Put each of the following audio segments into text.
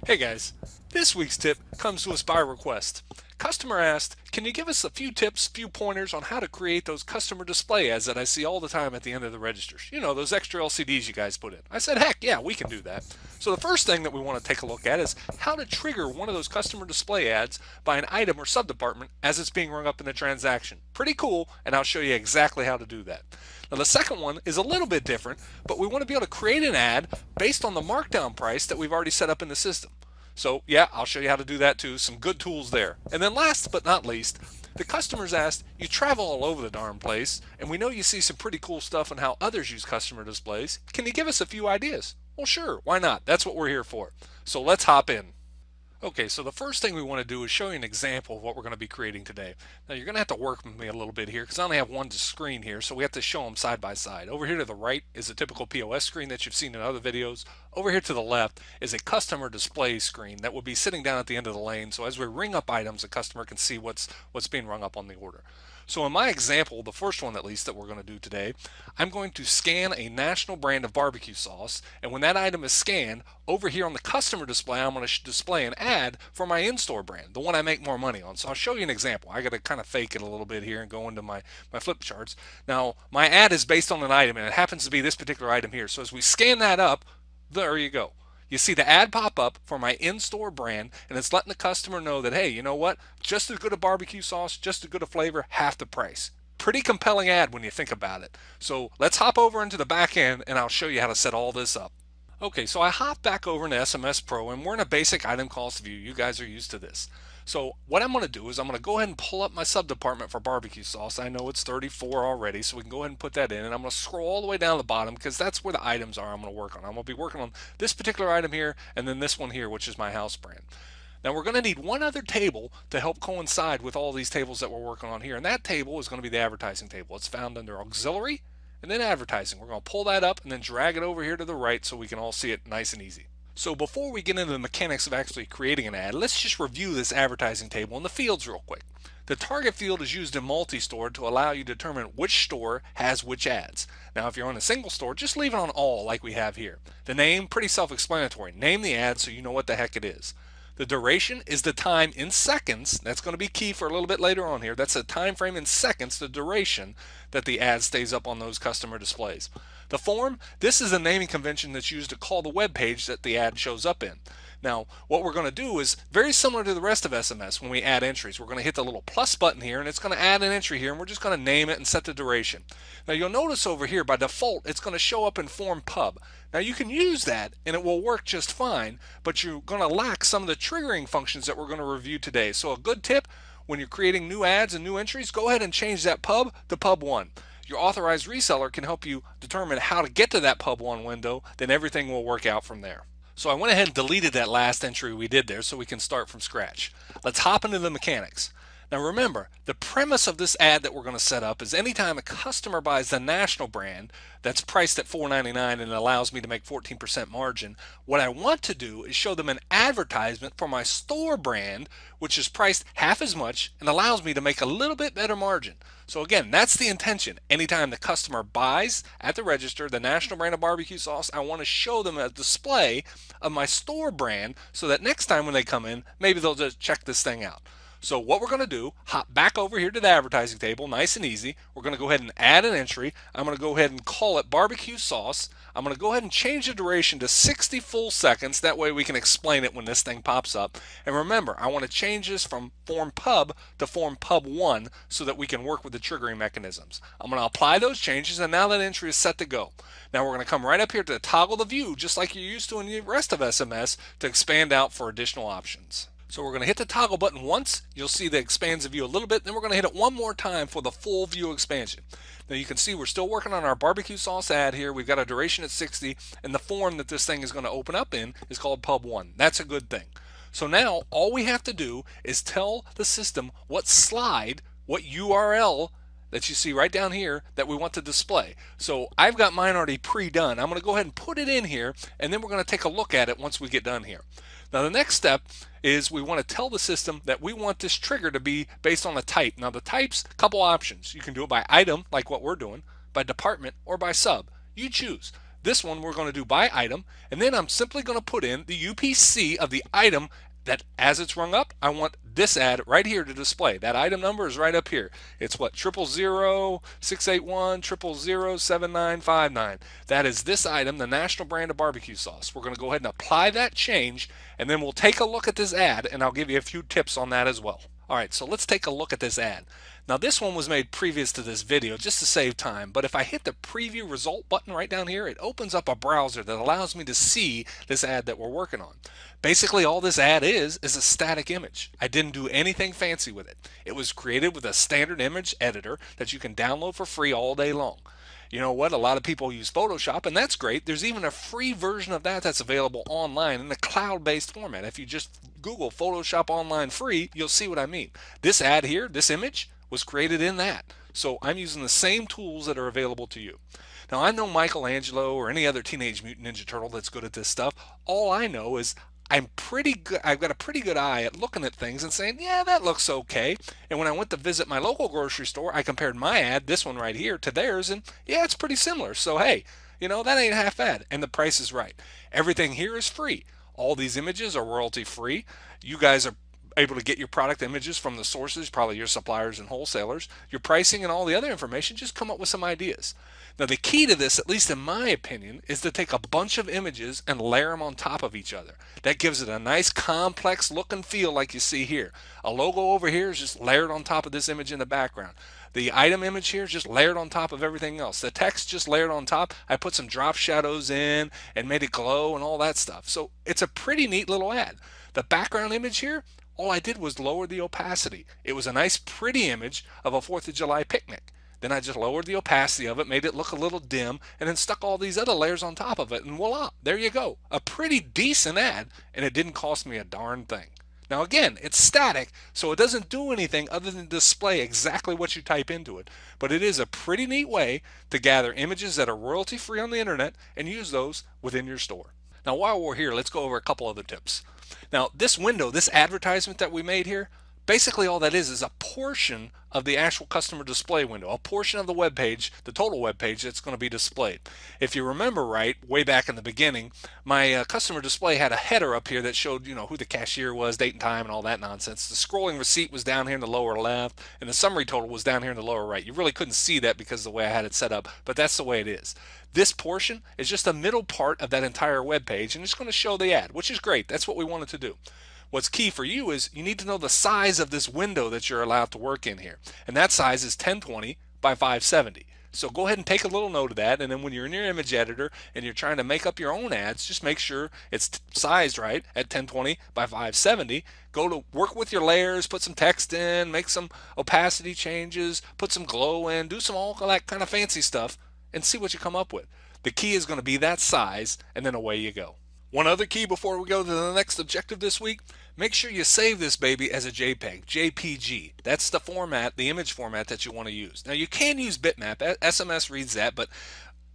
Hey guys, this week's tip comes to us by request. Customer asked, can you give us a few tips, few pointers on how to create those customer display ads that I see all the time at the end of the registers? You know, those extra LCDs you guys put in. I said, heck yeah, we can do that. So the first thing that we want to take a look at is how to trigger one of those customer display ads by an item or subdepartment as it's being rung up in the transaction. Pretty cool, and I'll show you exactly how to do that. Now the second one is a little bit different, but we want to be able to create an ad based on the markdown price that we've already set up in the system. So yeah, I'll show you how to do that too. Some good tools there. And then last but not least, the customers asked, you travel all over the darn place, and we know you see some pretty cool stuff on how others use customer displays. Can you give us a few ideas? Well, sure, why not? That's what we're here for. So let's hop in. Okay, so the first thing we want to do is show you an example of what we're going to be creating today. Now you're going to have to work with me a little bit here because I only have one screen here, so we have to show them side by side. Over here to the right is a typical POS screen that you've seen in other videos. Over here to the left is a customer display screen that will be sitting down at the end of the lane, so as we ring up items, the customer can see what's being rung up on the order. So in my example, the first one at least that we're going to do today, I'm going to scan a national brand of barbecue sauce, and when that item is scanned, over here on the customer display, I'm going to display an ad for my in-store brand, the one I make more money on. So I'll show you an example. I got to kind of fake it a little bit here and go into my flip charts. Now, my ad is based on an item, and it happens to be this particular item here. So as we scan that up, there you go. You see the ad pop up for my in-store brand, and it's letting the customer know that, hey, you know what? Just as good a barbecue sauce, just as good a flavor, half the price. Pretty compelling ad when you think about it. So let's hop over into the back end, and I'll show you how to set all this up. Okay, so I hop back over into SMS Pro, and we're in a basic item cost view. You guys are used to this. So what I'm going to do is I'm going to go ahead and pull up my subdepartment for barbecue sauce. I know it's 34 already, so we can go ahead and put that in. And I'm going to scroll all the way down to the bottom because that's where the items are I'm going to work on. I'm going to be working on this particular item here and then this one here, which is my house brand. Now we're going to need one other table to help coincide with all these tables that we're working on here. And that table is going to be the advertising table. It's found under auxiliary and then advertising. We're going to pull that up and then drag it over here to the right so we can all see it nice and easy. So before we get into the mechanics of actually creating an ad, let's just review this advertising table and the fields real quick. The target field is used in multi-store to allow you to determine which store has which ads. Now if you're on a single store, just leave it on all like we have here. The name, pretty self-explanatory. Name the ad so you know what the heck it is. The duration is the time in seconds. That's going to be key for a little bit later on here. That's a time frame in seconds, the duration that the ad stays up on those customer displays. The form, this is a naming convention that's used to call the web page that the ad shows up in. Now, what we're going to do is very similar to the rest of SMS when we add entries. We're going to hit the little plus button here and it's going to add an entry here and we're just going to name it and set the duration. Now, you'll notice over here by default it's going to show up in form pub. Now, you can use that and it will work just fine, but you're going to lack some of the triggering functions that we're going to review today. So, a good tip when you're creating new ads and new entries, go ahead and change that pub to pub 1. Your authorized reseller can help you determine how to get to that pub 1 window, then everything will work out from there. So I went ahead and deleted that last entry we did there so we can start from scratch. Let's hop into the mechanics. Now remember, the premise of this ad that we're going to set up is anytime a customer buys the national brand that's priced at $4.99 and allows me to make 14% margin, what I want to do is show them an advertisement for my store brand, which is priced half as much and allows me to make a little bit better margin. So again, that's the intention. Anytime the customer buys at the register the national brand of barbecue sauce, I want to show them a display of my store brand so that next time when they come in, maybe they'll just check this thing out. So what we're going to do, hop back over here to the advertising table, nice and easy. We're going to go ahead and add an entry. I'm going to go ahead and call it barbecue sauce. I'm going to go ahead and change the duration to 60 full seconds. That way we can explain it when this thing pops up. And remember, I want to change this from form pub to form pub 1 so that we can work with the triggering mechanisms. I'm going to apply those changes and now that entry is set to go. Now we're going to come right up here to toggle the view just like you're used to in the rest of SMS to expand out for additional options. So we're going to hit the toggle button once. You'll see that expands the view a little bit. Then we're going to hit it one more time for the full view expansion. Now you can see we're still working on our barbecue sauce ad here. We've got a duration at 60 and the form that this thing is going to open up in is called pub 1. That's a good thing. So now all we have to do is tell the system what slide, what URL that you see right down here that we want to display. So I've got mine already pre-done. I'm going to go ahead and put it in here and then we're going to take a look at it once we get done here. Now the next step is we want to tell the system that we want this trigger to be based on a type. Now the types, a couple options. You can do it by item like what we're doing, by department, or by sub. You choose. This one we're going to do by item, and then I'm simply going to put in the UPC of the item that as it's rung up, I want this ad right here to display. That item number is right up here. It's what, 000-681-000-7959. That is this item, the national brand of barbecue sauce. We're going to go ahead and apply that change, and then we'll take a look at this ad, and I'll give you a few tips on that as well. All right, so let's take a look at this ad. Now this one was made previous to this video just to save time, but if I hit the preview result button right down here, it opens up a browser that allows me to see this ad that we're working on. Basically all this ad is a static image. I didn't do anything fancy with it. It was created with a standard image editor that you can download for free all day long. You know what? A lot of people use Photoshop, and that's great. There's even a free version of that that's available online in a cloud-based format. If you just Google Photoshop Online free, you'll see what I mean. This ad here, this image, was created in that. So I'm using the same tools that are available to you. Now I know Michelangelo or any other Teenage Mutant Ninja Turtle that's good at this stuff. All I know is I'm pretty good. I've got a pretty good eye at looking at things and saying, yeah, that looks okay. And when I went to visit my local grocery store, I compared my ad, this one right here, to theirs, and yeah, it's pretty similar. So hey, that ain't half bad, and the price is right. Everything here is free. All these images are royalty free. You guys are able to get your product images from the sources, probably your suppliers and wholesalers. Your pricing and all the other information, just come up with some ideas. Now the key to this, at least in my opinion, is to take a bunch of images and layer them on top of each other. That gives it a nice complex look and feel like you see here. A logo over here is just layered on top of this image in the background. The item image here is just layered on top of everything else. The text just layered on top. I put some drop shadows in and made it glow and all that stuff. So it's a pretty neat little ad. The background image here, all I did was lower the opacity. It was a nice pretty image of a 4th of July picnic. Then I just lowered the opacity of it, made it look a little dim, and then stuck all these other layers on top of it, and voila, there you go. A pretty decent ad, and it didn't cost me a darn thing. Now again, it's static, so it doesn't do anything other than display exactly what you type into it. But it is a pretty neat way to gather images that are royalty free on the internet and use those within your store. Now while we're here, let's go over a couple other tips. Now this window, this advertisement that we made here, basically all that is a portion of the actual customer display window, a portion of the web page, the total web page that's going to be displayed. If you remember right, way back in the beginning, my customer display had a header up here that showed, who the cashier was, date and time, and all that nonsense. The scrolling receipt was down here in the lower left, and the summary total was down here in the lower right. You really couldn't see that because of the way I had it set up, but that's the way it is. This portion is just the middle part of that entire web page, and it's going to show the ad, which is great. That's what we wanted to do. What's key for you is you need to know the size of this window that you're allowed to work in here. And that size is 1020 by 570. So go ahead and take a little note of that, and then when you're in your image editor and you're trying to make up your own ads, just make sure it's sized right at 1020 by 570. Go to work with your layers, put some text in, make some opacity changes, put some glow in, do some all that kind of fancy stuff, and see what you come up with. The key is going to be that size, and then away you go. One other key before we go to the next objective this week, make sure you save this baby as a JPEG, JPG. That's the format, the image format that you want to use. Now you can use bitmap, SMS reads that, but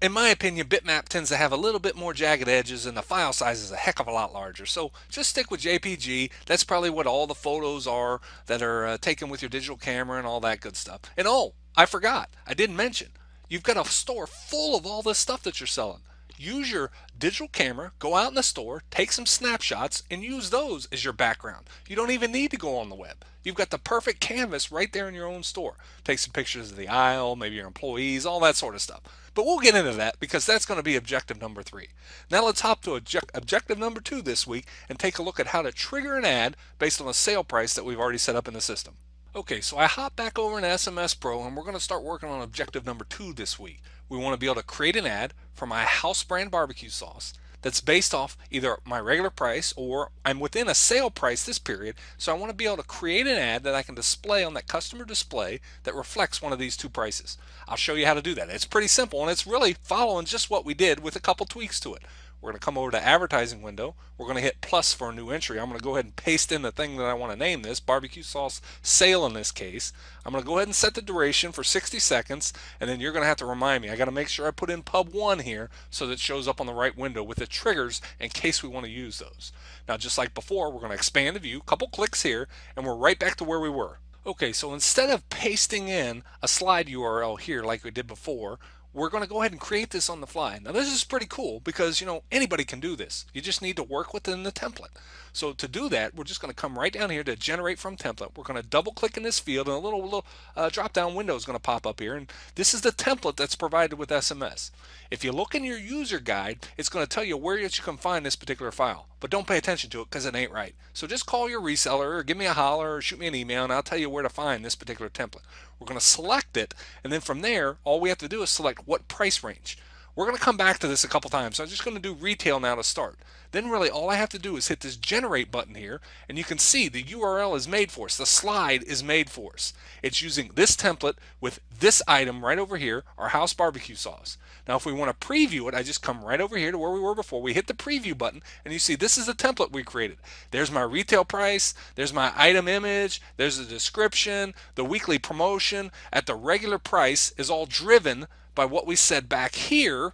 in my opinion, bitmap tends to have a little bit more jagged edges and the file size is a heck of a lot larger. So just stick with JPG. That's probably what all the photos are that are taken with your digital camera and all that good stuff. And oh, I forgot, I didn't mention, you've got a store full of all this stuff that you're selling. Use your digital camera, go out in the store, take some snapshots, and use those as your background. You don't even need to go on the web. You've got the perfect canvas right there in your own store. Take some pictures of the aisle, maybe your employees, all that sort of stuff. But we'll get into that because that's going to be objective number 3. Now let's hop to objective number 2 this week and take a look at how to trigger an ad based on a sale price that we've already set up in the system. Okay, so I hop back over in SMS Pro and we're going to start working on objective number 2 this week. We want to be able to create an ad for my house brand barbecue sauce that's based off either my regular price or I'm within a sale price this period. So I want to be able to create an ad that I can display on that customer display that reflects one of these two prices. I'll show you how to do that. It's pretty simple and it's really following just what we did with a couple tweaks to it. We're going to come over to advertising window. We're going to hit plus for a new entry. I'm going to go ahead and paste in the thing that I want to name this, barbecue sauce sale in this case. I'm going to go ahead and set the duration for 60 seconds, and then you're going to have to remind me. I got to make sure I put in pub 1 here so that it shows up on the right window with the triggers in case we want to use those. Now just like before, we're going to expand the view, couple clicks here, and we're right back to where we were. Okay, so instead of pasting in a slide URL here like we did before, we're going to go ahead and create this on the fly. Now this is pretty cool because anybody can do this. You just need to work within the template. So to do that, we're just going to come right down here to generate from template. We're going to double click in this field and a little drop down window is going to pop up here, and this is the template that's provided with SMS. If you look in your user guide, it's going to tell you where you can find this particular file, but don't pay attention to it because it ain't right. So just call your reseller or give me a holler or shoot me an email and I'll tell you where to find this particular template. We're going to select it, and then from there all we have to do is select what price range. We're going to come back to this a couple times, so I'm just going to do retail now to start. Then really all I have to do is hit this generate button here, and you can see the URL is made for us. The slide is made for us. It's using this template with this item right over here, our house barbecue sauce. Now if we want to preview it, I just come right over here to where we were before. We hit the preview button, and you see this is the template we created. There's my retail price, there's my item image, there's the description, the weekly promotion at the regular price is all driven by what we said back here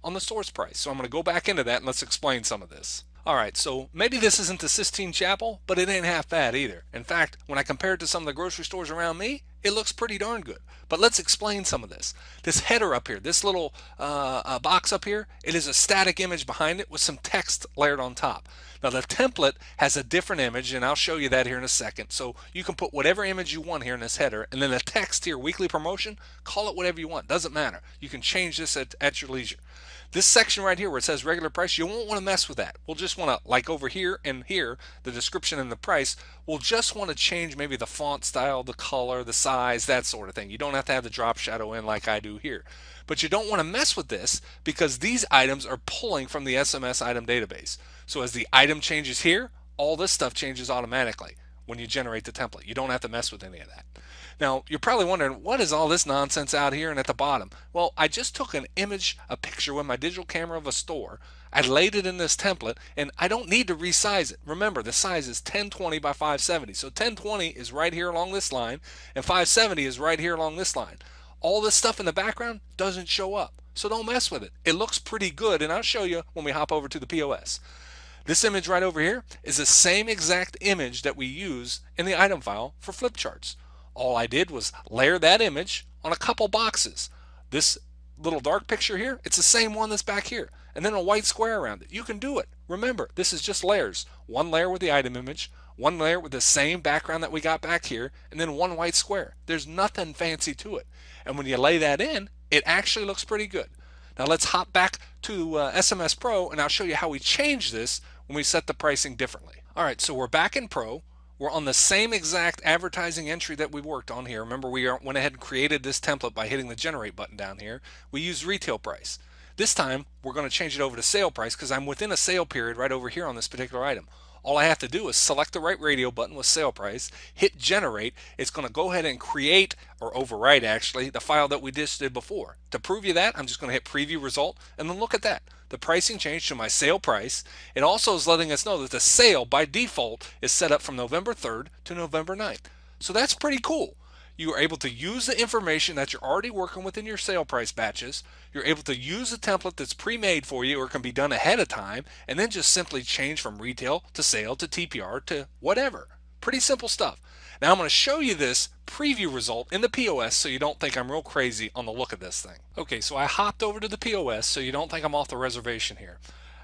on the source price. So I'm going to go back into that and let's explain some of this. Alright, so maybe this isn't the Sistine Chapel, but it ain't half bad either. In fact, when I compare it to some of the grocery stores around me, it looks pretty darn good. But let's explain some of this. This header up here, this little box up here, it is a static image behind it with some text layered on top. Now the template has a different image, and I'll show you that here in a second. So you can put whatever image you want here in this header, and then the text here, weekly promotion, call it whatever you want. Doesn't matter. You can change this at your leisure. This section right here where it says regular price, you won't want to mess with that. We'll just want to, like over here and here, the description and the price, we'll just want to change maybe the font style, the color, the size, that sort of thing. You don't have to have the drop shadow in like I do here. But you don't want to mess with this because these items are pulling from the SMS item database. So as the item changes here, all this stuff changes automatically when you generate the template. You don't have to mess with any of that. Now, you're probably wondering, what is all this nonsense out here and at the bottom? Well, I just took an image, a picture with my digital camera of a store. I laid it in this template, and I don't need to resize it. Remember, the size is 1020 by 570. So 1020 is right here along this line, and 570 is right here along this line. All this stuff in the background doesn't show up. So don't mess with it. It looks pretty good, and I'll show you when we hop over to the POS. This image right over here is the same exact image that we use in the item file for flip charts. All I did was layer that image on a couple boxes. This little dark picture here, it's the same one that's back here. And then a white square around it. You can do it. Remember, this is just layers. One layer with the item image, one layer with the same background that we got back here, and then one white square. There's nothing fancy to it. And when you lay that in, it actually looks pretty good. Now let's hop back to SMS Pro, and I'll show you how we change this when we set the pricing differently. Alright, so we're back in Pro. We're on the same exact advertising entry that we worked on here. Remember, we went ahead and created this template by hitting the generate button down here. We used retail price. This time, we're going to change it over to sale price because I'm within a sale period right over here on this particular item. All I have to do is select the right radio button with sale price, hit generate. It's going to go ahead and create, or overwrite actually, the file that we just did before. To prove you that, I'm just going to hit preview result, and then look at that. The pricing changed to my sale price. It also is letting us know that the sale by default is set up from November 3rd to November 9th. So that's pretty cool. You are able to use the information that you're already working with in your sale price batches. You're able to use a template that's pre-made for you or can be done ahead of time, and then just simply change from retail to sale to TPR to whatever. Pretty simple stuff. Now I'm going to show you this preview result in the POS so you don't think I'm real crazy on the look of this thing. Okay, so I hopped over to the POS so you don't think I'm off the reservation here.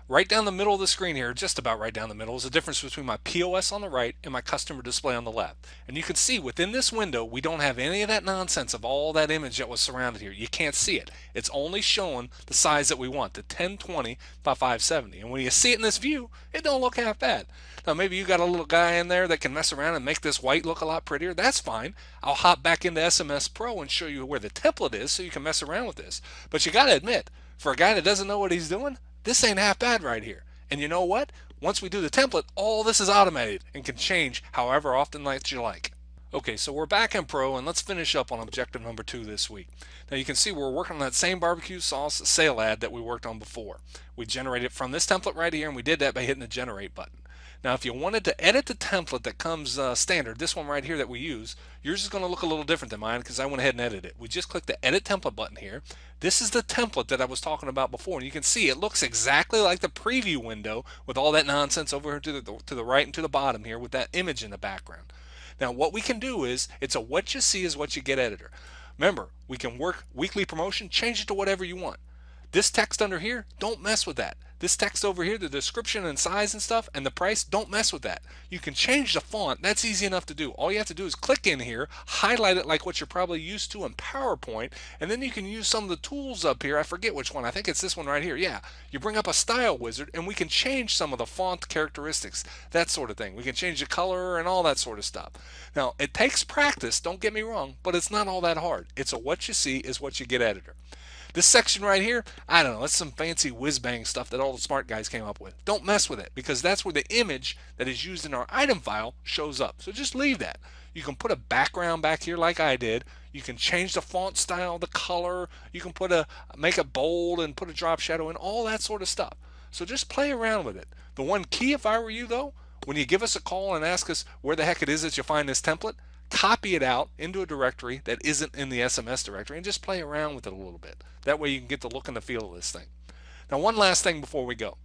Right down the middle of the screen here, just about right down the middle, is the difference between my POS on the right and my customer display on the left. And you can see within this window, we don't have any of that nonsense of all that image that was surrounded here. You can't see it. It's only showing the size that we want, the 1020 by 570. And when you see it in this view, it don't look half bad. Now maybe you got a little guy in there that can mess around and make this white look a lot prettier. That's fine. I'll hop back into SMS Pro and show you where the template is so you can mess around with this. But you got to admit, for a guy that doesn't know what he's doing, this ain't half bad right here. And you know what? Once we do the template, all this is automated and can change however often that you like. Okay, so we're back in Pro, and let's finish up on objective number 2 this week. Now you can see we're working on that same barbecue sauce sale ad that we worked on before. We generated it from this template right here, and we did that by hitting the generate button. Now if you wanted to edit the template that comes standard, this one right here that we use, yours is going to look a little different than mine because I went ahead and edited it. We just click the edit template button here. This is the template that I was talking about before, and you can see it looks exactly like the preview window with all that nonsense over here to the right and to the bottom here with that image in the background. Now what we can do is, it's a what you see is what you get editor. Remember, we can work weekly promotion, change it to whatever you want. This text under here, don't mess with that. This text over here, the description and size and stuff, and the price, don't mess with that. You can change the font. That's easy enough to do. All you have to do is click in here, highlight it like what you're probably used to in PowerPoint, and then you can use some of the tools up here. I forget which one. I think it's this one right here. Yeah, you bring up a style wizard, and we can change some of the font characteristics, that sort of thing. We can change the color and all that sort of stuff. Now, it takes practice, don't get me wrong, but it's not all that hard. It's a what you see is what you get editor. This section right here, I don't know, that's some fancy whiz-bang stuff that all the smart guys came up with. Don't mess with it because that's where the image that is used in our item file shows up. So just leave that. You can put a background back here like I did. You can change the font style, the color. You can make it bold and put a drop shadow in, all that sort of stuff. So just play around with it. The one key, if I were you though, when you give us a call and ask us where the heck it is that you find this template, copy it out into a directory that isn't in the SMS directory and just play around with it a little bit. That way you can get the look and the feel of this thing. Now, one last thing before we go.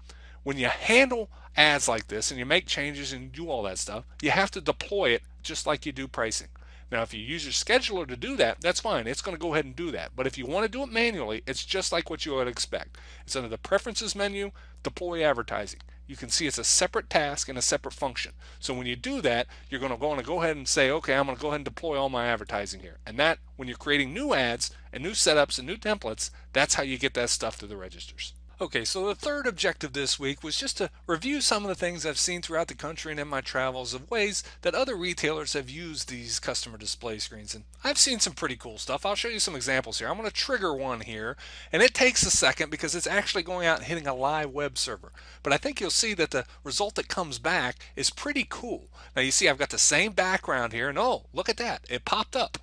When you handle ads like this and you make changes and do all that stuff, you have to deploy it just like you do pricing. Now, if you use your scheduler to do that, that's fine. It's going to go ahead and do that. But if you want to do it manually, it's just like what you would expect. It's under the Preferences menu, Deploy Advertising. You can see it's a separate task and a separate function. So when you do that, you're going to go ahead and say, okay, I'm going to go ahead and deploy all my advertising here. And that, when you're creating new ads and new setups and new templates, that's how you get that stuff to the registers. Okay, so the third objective this week was just to review some of the things I've seen throughout the country and in my travels of ways that other retailers have used these customer display screens. And I've seen some pretty cool stuff. I'll show you some examples here. I'm going to trigger one here, and it takes a second because it's actually going out and hitting a live web server. But I think you'll see that the result that comes back is pretty cool. Now you see I've got the same background here, and oh, look at that. It popped up.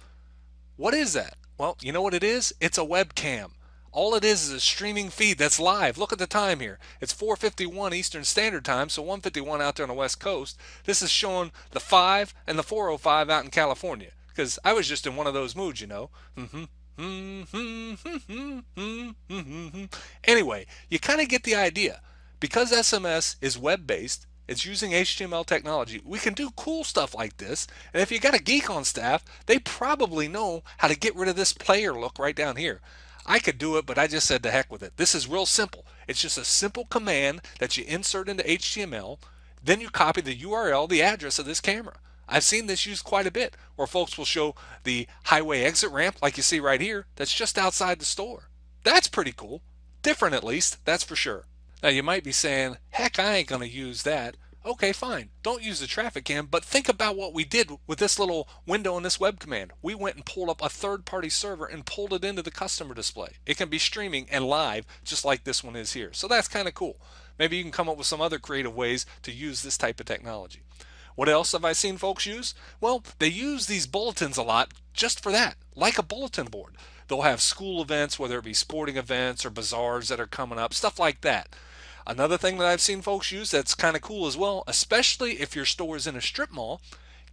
What is that? Well, you know what it is? It's a webcam. All it is a streaming feed that's live. Look at the time here. It's 4:51 Eastern Standard Time, so 1:51 out there on the West Coast. This is showing the 5 and the 4:05 out in California. Because I was just in one of those moods, you know. Anyway, you kind of get the idea. Because SMS is web-based, it's using HTML technology. We can do cool stuff like this. And if you got a geek on staff, they probably know how to get rid of this player look right down here. I could do it, but I just said to heck with it. This is real simple. It's just a simple command that you insert into HTML. Then you copy the URL, the address of this camera. I've seen this used quite a bit, where folks will show the highway exit ramp like you see right here that's just outside the store. That's pretty cool. Different at least, that's for sure. Now you might be saying, heck, I ain't going to use that. Okay, fine. Don't use the traffic cam, but think about what we did with this little window in this web command. We went and pulled up a third-party server and pulled it into the customer display. It can be streaming and live just like this one is here. So that's kind of cool. Maybe you can come up with some other creative ways to use this type of technology. What else have I seen folks use? Well, they use these bulletins a lot just for that, like a bulletin board. They'll have school events, whether it be sporting events or bazaars that are coming up, stuff like that. Another thing that I've seen folks use that's kind of cool as well, especially if your store is in a strip mall,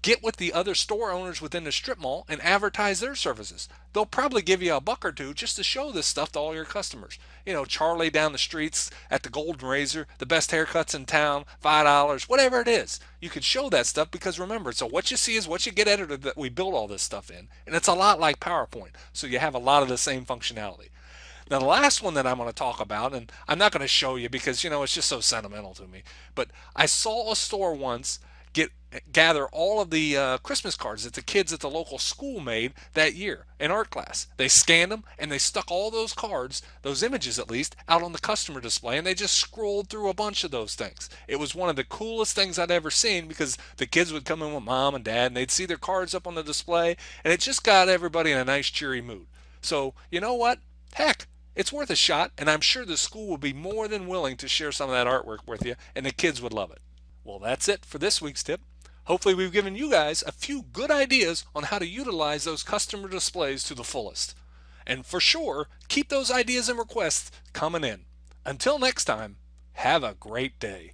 get with the other store owners within the strip mall and advertise their services. They'll probably give you a buck or two just to show this stuff to all your customers. You know, Charlie down the streets at the Golden Razor, the best haircuts in town, $5, whatever it is. You could show that stuff because remember, so what you see is what you get edited that we build all this stuff in. And it's a lot like PowerPoint, so you have a lot of the same functionality. Now, the last one that I'm going to talk about, and I'm not going to show you because, you know, it's just so sentimental to me, but I saw a store once gather all of the Christmas cards that the kids at the local school made that year in art class. They scanned them and they stuck all those cards, those images at least, out on the customer display, and they just scrolled through a bunch of those things. It was one of the coolest things I'd ever seen because the kids would come in with mom and dad and they'd see their cards up on the display, and it just got everybody in a nice cheery mood. So, you know what? Heck, it's worth a shot, and I'm sure the school will be more than willing to share some of that artwork with you, and the kids would love it. Well, that's it for this week's tip. Hopefully we've given you guys a few good ideas on how to utilize those customer displays to the fullest. And for sure, keep those ideas and requests coming in. Until next time, have a great day.